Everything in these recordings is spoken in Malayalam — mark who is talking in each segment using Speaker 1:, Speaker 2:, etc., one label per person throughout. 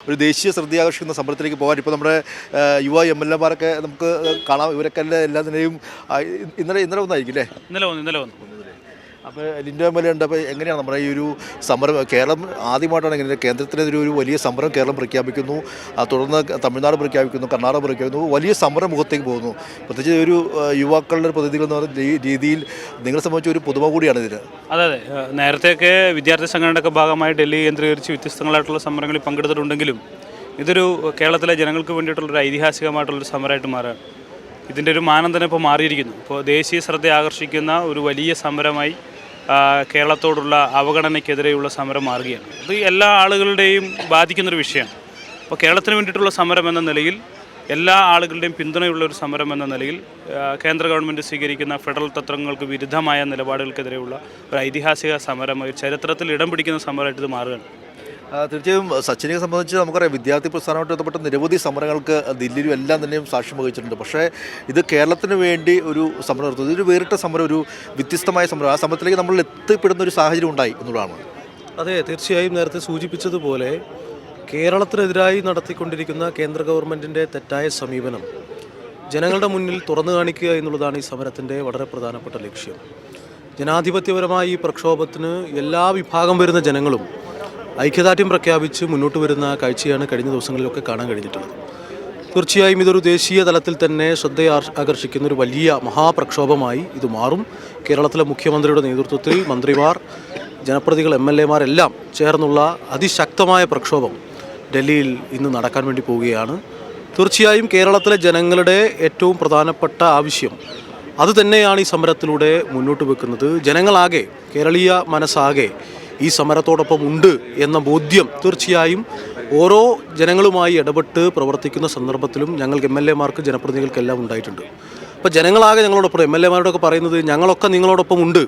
Speaker 1: ഒരു ദേശീയ ശ്രദ്ധയാകർഷിക്കുന്ന സമരത്തിലേക്ക് പോകാൻ ഇപ്പോൾ നമ്മുടെ യുവ MLA മാരൊക്കെ നമുക്ക് കാണാം. ഇവരൊക്കെ എല്ലാ നിലയും ഇന്നലെ ഒന്നായിരിക്കും അല്ലേ?
Speaker 2: ഇന്നലെ വന്നു.
Speaker 1: അപ്പോൾ ലിൻഡോ MLA ഉണ്ട്. അപ്പോൾ എങ്ങനെയാണ് നമ്മുടെ ഈ ഒരു സമരം? കേരളം ആദ്യമായിട്ടാണ് ഇങ്ങനെ കേന്ദ്രത്തിനെതിരെ ഒരു വലിയ സമരം കേരളം പ്രഖ്യാപിക്കുന്നു, തുടർന്ന് തമിഴ്നാട് പ്രഖ്യാപിക്കുന്നു, കർണാടക പ്രഖ്യാപിക്കുന്നു, വലിയ സമരം മുഖത്തേക്ക് പോകുന്നു. പ്രത്യേകിച്ച് ഒരു യുവാക്കളുടെ പ്രതിനിധികൾ എന്ന് പറയുന്ന രീതിയിൽ നിങ്ങളെ സംബന്ധിച്ച് ഒരു പുതുമ കൂടിയാണ് ഇതിന്.
Speaker 2: അതെ, നേരത്തെയൊക്കെ വിദ്യാർത്ഥി സംഘടനയുടെ ഭാഗമായി ഡൽഹി കേന്ദ്രീകരിച്ച് വ്യത്യസ്തങ്ങളായിട്ടുള്ള സമരങ്ങളിൽ പങ്കെടുത്തിട്ടുണ്ടെങ്കിലും ഇതൊരു കേരളത്തിലെ ജനങ്ങൾക്ക് വേണ്ടിയിട്ടുള്ളൊരു ഐതിഹാസികമായിട്ടുള്ളൊരു സമരമായിട്ട് മാറുകയാണ്. ഇതിൻ്റെ ഒരു മാനം തന്നെ ഇപ്പോൾ മാറിയിരിക്കുന്നു. ഇപ്പോൾ ദേശീയ ശ്രദ്ധ ആകർഷിക്കുന്ന ഒരു വലിയ സമരമായി കേരളത്തോടുള്ള അവഗണനയ്ക്കെതിരെയുള്ള സമരം മാറുകയാണ്. ഇത് എല്ലാ ആളുകളുടെയും ബാധിക്കുന്നൊരു വിഷയമാണ്. അപ്പോൾ കേരളത്തിന് വേണ്ടിയിട്ടുള്ള സമരം എന്ന നിലയിൽ എല്ലാ ആളുകളുടെയും പിന്തുണയുള്ള ഒരു സമരം എന്ന നിലയിൽ കേന്ദ്ര ഗവൺമെൻറ് സ്വീകരിക്കുന്ന ഫെഡറൽ തത്വങ്ങൾക്ക് വിരുദ്ധമായ നിലപാടുകൾക്കെതിരെയുള്ള ഒരു ഐതിഹാസിക സമരം, ചരിത്രത്തിൽ ഇടം പിടിക്കുന്ന സമരമായിട്ട് ഇത് മാറുകയാണ്.
Speaker 1: തീർച്ചയായും സച്ചിനെ സംബന്ധിച്ച് നമുക്കറിയാം, വിദ്യാർത്ഥി പ്രസ്ഥാനമായിട്ട് ബന്ധപ്പെട്ട നിരവധി സമരങ്ങൾക്ക് ദില്ലിയിലും എല്ലാം തന്നെയും സാക്ഷ്യം വഹിച്ചിട്ടുണ്ട്. പക്ഷേ ഇത് കേരളത്തിന് വേണ്ടി ഒരു സമരം നടത്തുന്നത്, ഇതൊരു വേറിട്ട സമരം, ഒരു വ്യത്യസ്തമായ സമരം. ആ സമരത്തിലേക്ക് നമ്മൾ എത്തിപ്പെടുന്ന ഒരു സാഹചര്യം ഉണ്ടായി എന്നുള്ളതാണ്.
Speaker 3: അതെ, തീർച്ചയായും നേരത്തെ സൂചിപ്പിച്ചതുപോലെ കേരളത്തിനെതിരായി നടത്തിക്കൊണ്ടിരിക്കുന്ന കേന്ദ്ര ഗവൺമെൻറ്റിൻ്റെ തെറ്റായ സമീപനം ജനങ്ങളുടെ മുന്നിൽ തുറന്നു കാണിക്കുക എന്നുള്ളതാണ് ഈ സമരത്തിൻ്റെ വളരെ പ്രധാനപ്പെട്ട ലക്ഷ്യം. ജനാധിപത്യപരമായ ഈ പ്രക്ഷോഭത്തിന് എല്ലാ വിഭാഗം വരുന്ന ജനങ്ങളും ഐക്യദാർഢ്യം പ്രഖ്യാപിച്ച് മുന്നോട്ട് വരുന്ന കാഴ്ചയാണ് കഴിഞ്ഞ ദിവസങ്ങളിലൊക്കെ കാണാൻ കഴിഞ്ഞിട്ടുള്ളത്. തീർച്ചയായും ഇതൊരു ദേശീയ തലത്തിൽ തന്നെ ശ്രദ്ധ ആകർഷിക്കുന്ന ഒരു വലിയ മഹാപ്രക്ഷോഭമായി ഇത് മാറും. കേരളത്തിലെ മുഖ്യമന്ത്രിയുടെ നേതൃത്വത്തിൽ മന്ത്രിമാർ, ജനപ്രതിനിധികൾ, MLA-മാരെല്ലാം ചേർന്നുള്ള അതിശക്തമായ പ്രക്ഷോഭം ഡൽഹിയിൽ ഇന്ന് നടക്കാൻ വേണ്ടി പോവുകയാണ്. തീർച്ചയായും കേരളത്തിലെ ജനങ്ങളുടെ ഏറ്റവും പ്രധാനപ്പെട്ട ആവശ്യം അതുതന്നെയാണ് ഈ സമരത്തിലൂടെ മുന്നോട്ട് വെക്കുന്നത്. ജനങ്ങളാകെ, കേരളീയ മനസ്സാകെ ഈ സമരത്തോടൊപ്പം ഉണ്ട് എന്ന ബോധ്യം തീർച്ചയായും ഓരോ ജനങ്ങളുമായി ഇടപെട്ട് പ്രവർത്തിക്കുന്ന സന്ദർഭത്തിലും ഞങ്ങൾക്ക് MLA-മാർക്ക്, ജനപ്രതിനിധികൾക്കെല്ലാം ഉണ്ടായിട്ടുണ്ട്. അപ്പോൾ ജനങ്ങളാകെ ഞങ്ങളോടൊപ്പം, MLA-മാരോടൊക്കെ പറയുന്നത് ഞങ്ങളൊക്കെ നിങ്ങളോടൊപ്പം ഉണ്ട്,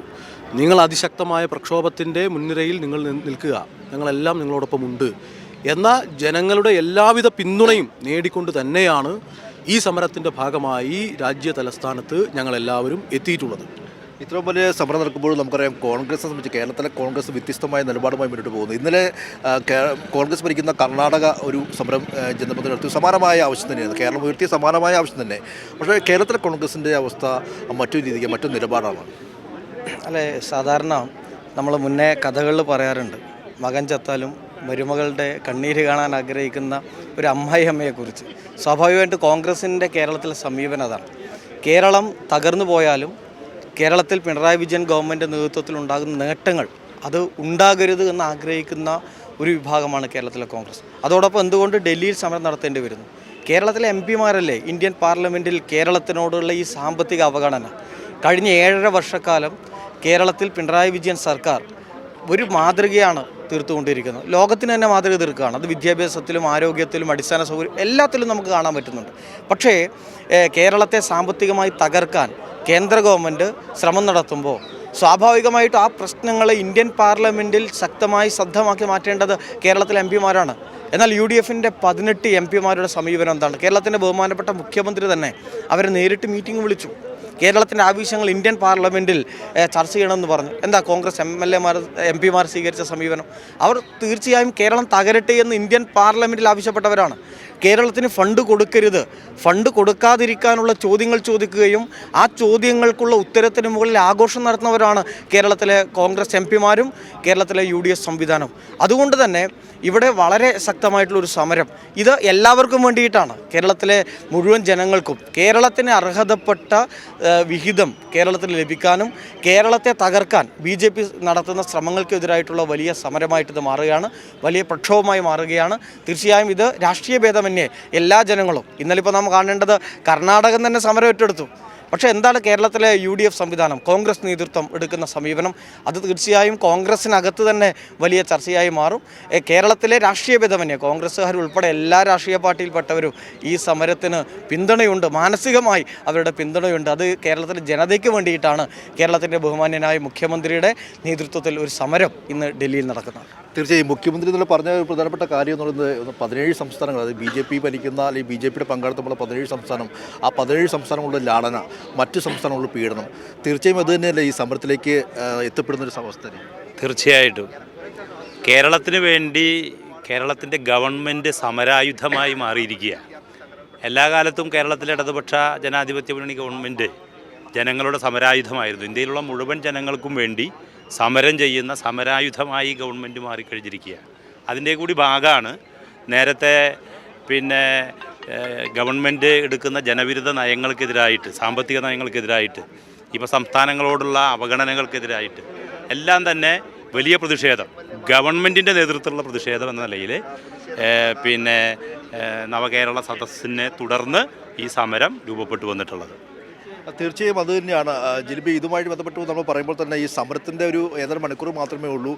Speaker 3: നിങ്ങൾ അതിശക്തമായ പ്രക്ഷോഭത്തിൻ്റെ മുൻനിരയിൽ നിങ്ങൾ നിൽക്കുക, ഞങ്ങളെല്ലാം നിങ്ങളോടൊപ്പം ഉണ്ട് എന്ന ജനങ്ങളുടെ എല്ലാവിധ പിന്തുണയും നേടിക്കൊണ്ട് തന്നെയാണ് ഈ സമരത്തിൻ്റെ ഭാഗമായി രാജ്യ തലസ്ഥാനത്ത് ഞങ്ങളെല്ലാവരും എത്തിയിട്ടുള്ളത്.
Speaker 1: ഇത്രയും വലിയ സമരം നടക്കുമ്പോൾ നമുക്കറിയാം, കോൺഗ്രസിനെ സംബന്ധിച്ച് കേരളത്തിലെ കോൺഗ്രസ് വ്യത്യസ്തമായ നിലപാടുമായി മുന്നോട്ട് പോകുന്നു. ഇന്നലെ കോൺഗ്രസ് ഭരിക്കുന്ന കർണാടക ഒരു സമരം ജനപ്രതിനിധി നടത്തി. സമാനമായ ആവശ്യം തന്നെയാണ്, കേരളം ഉയർത്തിയ സമാനമായ ആവശ്യം തന്നെ. പക്ഷേ കേരളത്തിലെ കോൺഗ്രസിൻ്റെ അവസ്ഥ മറ്റൊരു രീതിക്ക്, മറ്റൊരു നിലപാടാണ്.
Speaker 4: അല്ലെ, സാധാരണ നമ്മൾ മുന്നേ കഥകളിൽ പറയാറുണ്ട്, മകൻ ചത്താലും മരുമകളുടെ കണ്ണീര് കാണാൻ ആഗ്രഹിക്കുന്ന ഒരു അമ്മായിയമ്മയെക്കുറിച്ച്. സ്വാഭാവികമായിട്ട് കോൺഗ്രസിൻ്റെ കേരളത്തിലെ സമീപനം അതാണ്. കേരളം തകർന്നു പോയാലും കേരളത്തിൽ പിണറായി വിജയൻ ഗവൺമെൻറ് നേതൃത്വത്തിൽ ഉണ്ടാകുന്ന നേട്ടങ്ങൾ അത് ഉണ്ടാകരുത് എന്ന് ആഗ്രഹിക്കുന്ന ഒരു വിഭാഗമാണ് കേരളത്തിലെ കോൺഗ്രസ്. അതോടൊപ്പം എന്തുകൊണ്ട് ഡൽഹിയിൽ സമരം നടത്തേണ്ടി വരുന്നു? കേരളത്തിലെ MP-മാരല്ലേ ഇന്ത്യൻ പാർലമെൻറ്റിൽ കേരളത്തിനോടുള്ള ഈ സാമ്പത്തിക അവഗണന. കഴിഞ്ഞ 7.5 വർഷക്കാലം കേരളത്തിൽ പിണറായി വിജയൻ സർക്കാർ ഒരു മാതൃകയാണ് തീർത്തുകൊണ്ടിരിക്കുന്നത്. ലോകത്തിന് തന്നെ മാതൃക തീർക്കുകയാണ്. അത് വിദ്യാഭ്യാസത്തിലും ആരോഗ്യത്തിലും അടിസ്ഥാന സൗകര്യം എല്ലാത്തിലും നമുക്ക് കാണാൻ പറ്റുന്നുണ്ട്. പക്ഷേ കേരളത്തെ സാമ്പത്തികമായി തകർക്കാൻ കേന്ദ്ര ഗവൺമെൻറ് ശ്രമം നടത്തുമ്പോൾ സ്വാഭാവികമായിട്ടും ആ പ്രശ്നങ്ങളെ ഇന്ത്യൻ പാർലമെൻറ്റിൽ ശക്തമായി ശ്രദ്ധമാക്കി മാറ്റേണ്ടത് കേരളത്തിലെ MP-മാരാണ്. എന്നാൽ UDF-ൻ്റെ 18 MP-മാരുടെ സമീപനം എന്താണ്? കേരളത്തിൻ്റെ ബഹുമാനപ്പെട്ട മുഖ്യമന്ത്രി തന്നെ അവരെ നേരിട്ട് മീറ്റിംഗ് വിളിച്ചു. കേരളത്തിൻ്റെ ആവശ്യങ്ങൾ ഇന്ത്യൻ പാർലമെൻറ്റിൽ ചർച്ച ചെയ്യണമെന്ന് പറഞ്ഞു. എന്താ കോൺഗ്രസ് MLA-മാർ, MP-മാർ സ്വീകരിച്ച സമീപനം? അവർ തീർച്ചയായും കേരളം തകരട്ടെ എന്ന് ഇന്ത്യൻ പാർലമെൻറ്റിൽ ആവശ്യപ്പെട്ടവരാണ്. കേരളത്തിന് ഫണ്ട് കൊടുക്കരുത്, ഫണ്ട് കൊടുക്കാതിരിക്കാനുള്ള ചോദ്യങ്ങൾ ചോദിക്കുകയും ആ ചോദ്യങ്ങൾക്കുള്ള ഉത്തരത്തിന് മുകളിൽ ആഘോഷം നടത്തുന്നവരാണ് കേരളത്തിലെ കോൺഗ്രസ് MP-മാരും കേരളത്തിലെ UDF സംവിധാനം. അതുകൊണ്ട് തന്നെ ഇവിടെ വളരെ ശക്തമായിട്ടുള്ളൊരു സമരം, ഇത് എല്ലാവർക്കും വേണ്ടിയിട്ടാണ്. കേരളത്തിലെ മുഴുവൻ ജനങ്ങൾക്കും കേരളത്തിന് അർഹതപ്പെട്ട വിഹിതം കേരളത്തിൽ ലഭിക്കാനും കേരളത്തെ തകർക്കാൻ BJP നടത്തുന്ന ശ്രമങ്ങൾക്കെതിരായിട്ടുള്ള വലിയ സമരമായിട്ട് ഇത് മാറുകയാണ്, വലിയ പ്രക്ഷോഭമായി മാറുകയാണ്. തീർച്ചയായും ഇത് രാഷ്ട്രീയ ഭേദമന്യേ എല്ലാ ജനങ്ങളും, ഇന്നലെ ഇപ്പോൾ നാം കാണേണ്ടത് കർണാടകം തന്നെ സമരം ഏറ്റെടുത്തു. പക്ഷേ എന്താണ് കേരളത്തിലെ UDF സംവിധാനം, കോൺഗ്രസ് നേതൃത്വം എടുക്കുന്ന സമീപനം? അത് തീർച്ചയായും കോൺഗ്രസിനകത്ത് തന്നെ വലിയ ചർച്ചയായി മാറും. കേരളത്തിലെ രാഷ്ട്രീയ ഭേദമന്യേ കോൺഗ്രസ്സുകാർ ഉൾപ്പെടെ എല്ലാ രാഷ്ട്രീയ പാർട്ടിയിൽപ്പെട്ടവരും ഈ സമരത്തിന് പിന്തുണയുണ്ട്, മാനസികമായി അവരുടെ പിന്തുണയുണ്ട്. അത് കേരളത്തിലെ ജനതയ്ക്ക് വേണ്ടിയിട്ടാണ് കേരളത്തിൻ്റെ ബഹുമാന്യനായ മുഖ്യമന്ത്രിയുടെ നേതൃത്വത്തിൽ ഒരു സമരം ഇന്ന് ഡൽഹിയിൽ നടക്കുന്നത്.
Speaker 1: തീർച്ചയായും മുഖ്യമന്ത്രി എന്നുള്ള പറഞ്ഞ ഒരു പ്രധാനപ്പെട്ട കാര്യം എന്ന് പറയുന്നത് 17 സംസ്ഥാനങ്ങൾ, അതായത് BJP ഭരിക്കുന്ന അല്ലെങ്കിൽ BJP-യുടെ പങ്കാളിത്തമുള്ള 17 സംസ്ഥാനം, ആ 17 സംസ്ഥാനങ്ങളുടെ ലാളന, മറ്റു സംസ്ഥാനങ്ങളുടെ പീഡനം, തീർച്ചയായും അത് തന്നെയല്ലേ ഈ സമരത്തിലേക്ക് എത്തപ്പെടുന്നൊരു അവസ്ഥ?
Speaker 5: തീർച്ചയായിട്ടും കേരളത്തിന് വേണ്ടി കേരളത്തിൻ്റെ ഗവൺമെൻറ് സമരായുധമായി മാറിയിരിക്കുകയാണ്. എല്ലാ കാലത്തും കേരളത്തിലെ ഇടതുപക്ഷ ജനാധിപത്യ മുന്നണി ഗവൺമെൻറ് ജനങ്ങളുടെ സമരായുധമായിരുന്നു. ഇന്ത്യയിലുള്ള മുഴുവൻ ജനങ്ങൾക്കും വേണ്ടി സമരം ചെയ്യുന്ന സമരായുധമായി ഗവൺമെൻറ് മാറിക്കഴിഞ്ഞിരിക്കുകയാണ്. അതിൻ്റെ കൂടി ഭാഗമാണ് നേരത്തെ ഗവൺമെൻറ് എടുക്കുന്ന ജനവിരുദ്ധ നയങ്ങൾക്കെതിരായിട്ട്, സാമ്പത്തിക നയങ്ങൾക്കെതിരായിട്ട്, ഇപ്പോൾ സംസ്ഥാനങ്ങളോടുള്ള അവഗണനകൾക്കെതിരായിട്ട് എല്ലാം തന്നെ വലിയ പ്രതിഷേധം, ഗവൺമെൻറ്റിൻ്റെ നേതൃത്വത്തിലുള്ള പ്രതിഷേധം എന്ന നിലയിൽ നവകേരള സദസ്സിനെ തുടർന്ന് ഈ സമരം രൂപപ്പെട്ടു വന്നിട്ടുള്ളത്.
Speaker 1: തീർച്ചയായും അത് തന്നെയാണ് ജിലിബി. ഇതുമായിട്ട് ബന്ധപ്പെട്ട് നമ്മൾ പറയുമ്പോൾ തന്നെ ഈ സമരത്തിൻ്റെ ഒരു ഏതാനും മണിക്കൂർ മാത്രമേ ഉള്ളൂ.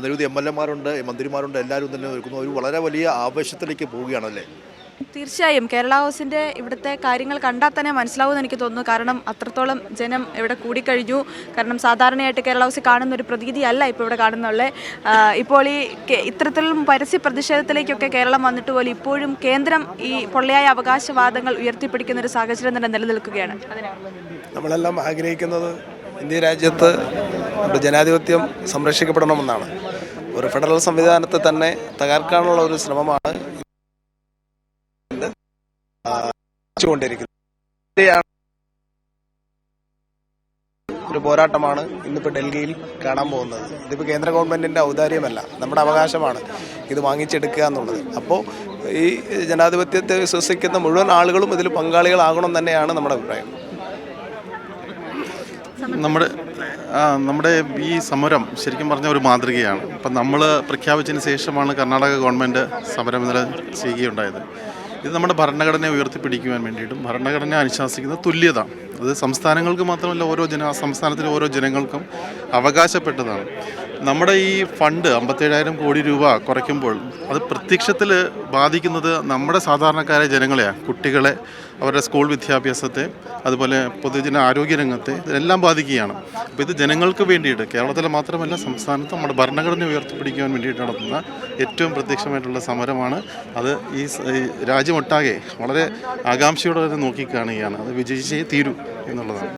Speaker 1: നിരവധി MLA-മാരുണ്ട്, മന്ത്രിമാരുണ്ട്, എല്ലാവരും തന്നെ നിൽക്കുന്നു. ഒരു വളരെ വലിയ ആവേശത്തിലേക്ക് പോവുകയാണല്ലേ?
Speaker 6: തീർച്ചയായും കേരള ഹൗസിൻ്റെ ഇവിടുത്തെ കാര്യങ്ങൾ കണ്ടാൽ തന്നെ മനസ്സിലാവുമെന്ന് എനിക്ക് തോന്നുന്നു. കാരണം അത്രത്തോളം ജനം ഇവിടെ കൂടിക്കഴിഞ്ഞു. കാരണം സാധാരണയായിട്ട് കേരള ഹൗസിൽ കാണുന്ന ഒരു പ്രതീതി അല്ല ഇപ്പോൾ ഇവിടെ കാണുന്നുള്ളത്. ഇപ്പോൾ ഈ ഇത്തരത്തിലും പരസ്യ പ്രതിഷേധത്തിലേക്കൊക്കെ കേരളം വന്നിട്ട് പോലും ഇപ്പോഴും കേന്ദ്രം ഈ പൊള്ളയായ അവകാശവാദങ്ങൾ ഉയർത്തിപ്പിടിക്കുന്ന ഒരു സാഹചര്യം തന്നെ നിലനിൽക്കുകയാണ്.
Speaker 7: നമ്മളെല്ലാം ആഗ്രഹിക്കുന്നത് ഇന്ത്യ രാജ്യത്ത് ജനാധിപത്യം സംരക്ഷിക്കപ്പെടണമെന്നാണ്. ഒരു ഫെഡറൽ സംവിധാനത്തെ തന്നെ തകർക്കാനുള്ള ഒരു ശ്രമമാണ് ഒരു പോരാട്ടമാണ് ഇന്നിപ്പോൾ ഡൽഹിയിൽ കാണാൻ പോകുന്നത്. ഇതിപ്പോൾ കേന്ദ്ര ഗവൺമെൻറ്റിൻ്റെ ഔദാര്യമല്ല, നമ്മുടെ അവകാശമാണ് ഇത് വാങ്ങിച്ചെടുക്കുക എന്നുള്ളത്. അപ്പോൾ ഈ ജനാധിപത്യത്തെ വിശ്വസിക്കുന്ന മുഴുവൻ ആളുകളും ഇതിൽ പങ്കാളികളാകണം തന്നെയാണ് നമ്മുടെ അഭിപ്രായം.
Speaker 8: നമ്മുടെ ഈ സമരം ശരിക്കും പറഞ്ഞ ഒരു മാതൃകയാണ്. ഇപ്പം നമ്മൾ പ്രഖ്യാപിച്ചതിന് ശേഷമാണ് കർണാടക ഗവൺമെൻറ് സമരം ഇന്നലെ ചെയ്യുകയുണ്ടായത്. ഇത് നമ്മുടെ ഭരണഘടനയെ ഉയർത്തിപ്പിടിക്കുവാൻ വേണ്ടിയിട്ടും ഭരണഘടന അനുശാസിക്കുന്ന തുല്യത, അത് സംസ്ഥാനങ്ങൾക്ക് മാത്രമല്ല സംസ്ഥാനത്തിലെ ഓരോ ജനങ്ങൾക്കും അവകാശപ്പെട്ടതാണ്. നമ്മുടെ ഈ ഫണ്ട് 57,000 കോടി രൂപ കുറയ്ക്കുമ്പോൾ അത് പ്രത്യക്ഷത്തിൽ ബാധിക്കുന്നത് നമ്മുടെ സാധാരണക്കാരായ ജനങ്ങളെയാണ്. കുട്ടികളെ, അവരുടെ സ്കൂൾ വിദ്യാഭ്യാസത്തെ, അതുപോലെ പൊതുജന ആരോഗ്യരംഗത്തെ ഇതെല്ലാം ബാധിക്കുകയാണ്. അപ്പോൾ ഇത് ജനങ്ങൾക്ക് വേണ്ടിയിട്ട് കേരളത്തിലെ മാത്രമല്ല സംസ്ഥാനത്ത് നമ്മുടെ ഭരണഘടന ഉയർത്തിപ്പിടിക്കുവാൻ വേണ്ടിയിട്ട് നടത്തുന്ന ഏറ്റവും പ്രത്യക്ഷമായിട്ടുള്ള സമരമാണ്. അത് ഈ രാജ്യമൊട്ടാകെ വളരെ ആകാംക്ഷയോടെ നോക്കിക്കാണുകയാണ്. അത് വിജയിച്ചേ തീരൂ എന്നുള്ളതാണ്.